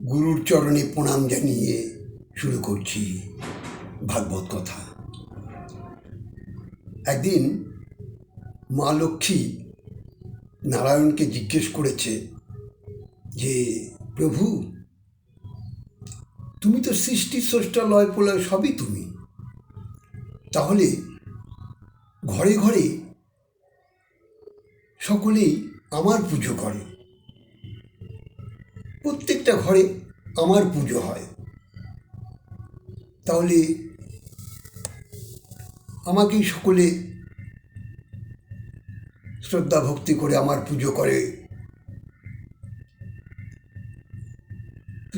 গুরুর চরণে প্রণাম জানিয়ে শুরু করছি ভাগবত কথা। একদিন মা লক্ষ্মী নারায়ণকে জিজ্ঞেস করেছে যে, প্রভু, তুমি তো সৃষ্টি স্রষ্টা লয় প্রলয় সবই তুমি, তাহলে ঘরে ঘরে সকলেই আমার পুজো করে, প্রত্যেকটা ঘরে আমার পুজো হয়, তাহলে আমাকেই সকলে শ্রদ্ধা ভক্তি করে আমার পুজো করে।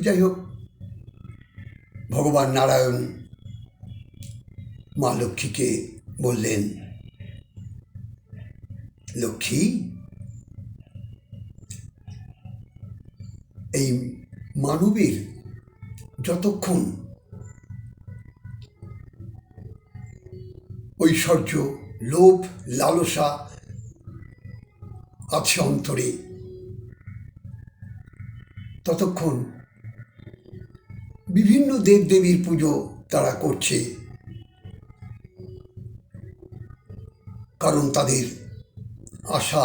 যাই হোক, ভগবান নারায়ণ মা লক্ষ্মীকে বললেন, লক্ষ্মী, এই মানবের যতক্ষণ ঐশ্বর্য, লোভ, লালসা আছে অন্তরে, ততক্ষণ বিভিন্ন দেবদেবীর পুজো তারা করছে, কারণ তাদের আশা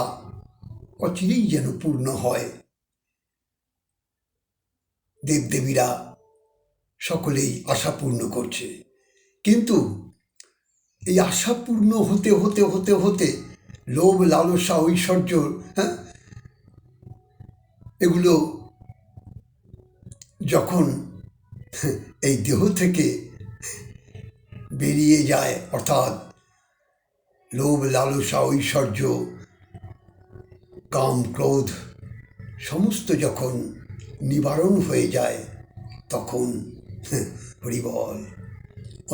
অচিরেই যেন পূর্ণ হয়। দেবদেবীরা সকলেই আশা পূর্ণ করছে, কিন্তু এই আশা পূর্ণ হতে হতে হতে হতে লোভ, লালসা, ঐশ্বর্য, এগুলো যখন এই দেহ থেকে বেরিয়ে যায়, অর্থাৎ লোভ, লালসা, ঐশ্বর্য, কাম, ক্রোধ সমস্ত যখন নিবারণ হয়ে যায়, তখন হরিবল,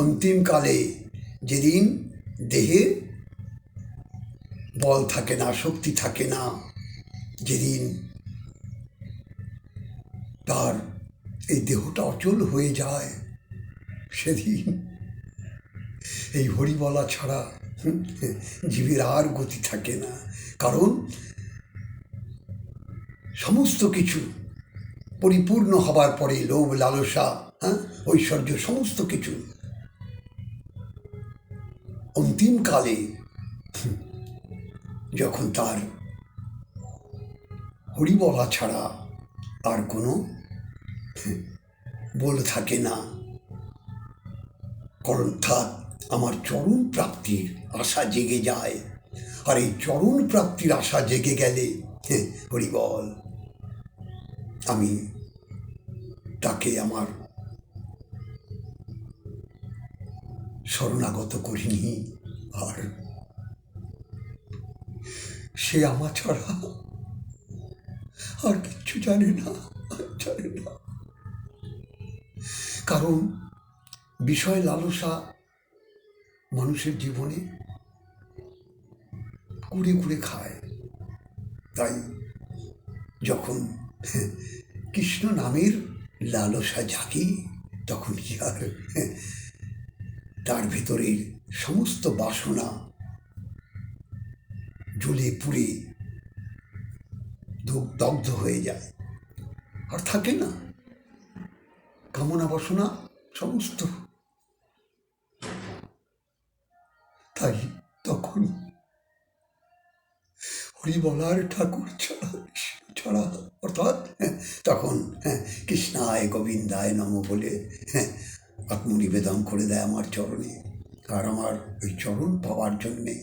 অন্তিমকালে যেদিন দেহে বল থাকে না, শক্তি থাকে না, যেদিন তার এই দেহটা অচল হয়ে যায়, সেদিন এই হরি বলা ছাড়া জীবের আর গতি থাকে না। কারণ সমস্ত কিছু পরিপূর্ণ হবার পরে লোভ, লালসা, ঐশ্বর্য সমস্ত কিছু অন্তিমকালে যখন তার হরি বলা ছাড়া আর কোনো বল থাকে না, অর্থাৎ আমার চরণ প্রাপ্তির আশা জেগে যায়। আর এই চরণ প্রাপ্তির আশা জেগে গেলে হরিবল, আমি তাকে আমার শরণাগত করিনি, আর সে আমার ছাড়া আর কিচ্ছু জানে না। কারণ বিষয় লালসা মানুষের জীবনে কুড়ে কুড়ে খায়। তাই যখন কৃষ্ণ নামের লালসা জাগে, তখন কি আর তার ভেতরের সমস্ত বাসনা জ্বলে পুড়ে দগ্ধ হয়ে যায়, আর থাকে না কামনা বাসনা সমস্ত। তাই তখন হরি বলার ঠাকুর ছাড়া অর্থাৎ তখন কৃষ্ণায় গোবিন্দায় নম বলে আত্মনিবেদন করে দেয় আমার চরণে। আর আমার ওই চরণ পাওয়ার জন্যে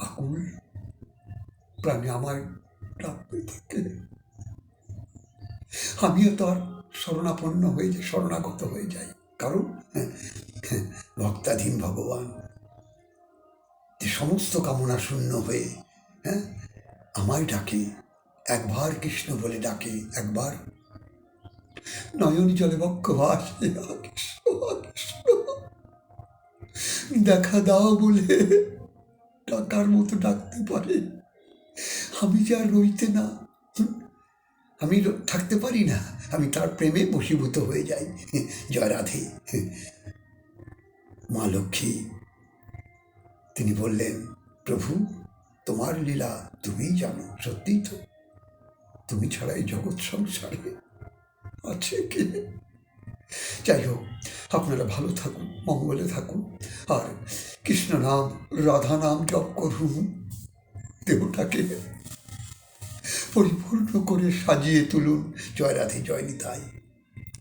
আকুল প্রাণে আমার ডাকতে থাকে। আমিও তার শরণাপন্ন হয়ে যাই, শরণাগত হয়ে যাই। কারণ ভক্তাধীন ভগবান যে সমস্ত কামনা শূন্য হয়ে আমায় ডাকে, একবার কৃষ্ণ বলে ডাকে, একবার নয়ন জলে বক্ষ ভাসে, দেখা দাও বলে ডাকার মতো ডাকতে পারে। আমি যে আর রইতে না, আমি থাকতে পারি না, আমি তার প্রেমে বশীভূত হয়ে যাই। জয় রাধে। মা লক্ষ্মী তিনি বললেন, প্রভু, তোমার লীলা তুমিই জানো, সত্যিই তো, তুমি ছাড়া এই জগৎ সংসারে আছে কে? যাই হোক, আপনারা ভালো থাকুন, মঙ্গলে থাকুন, আর কৃষ্ণ নাম রাধা নাম জপ করুন। দেহটাকে পরিপূর্ণ করে সাজিয়ে তুলুন। জয় রাধে, জয় নিতাই।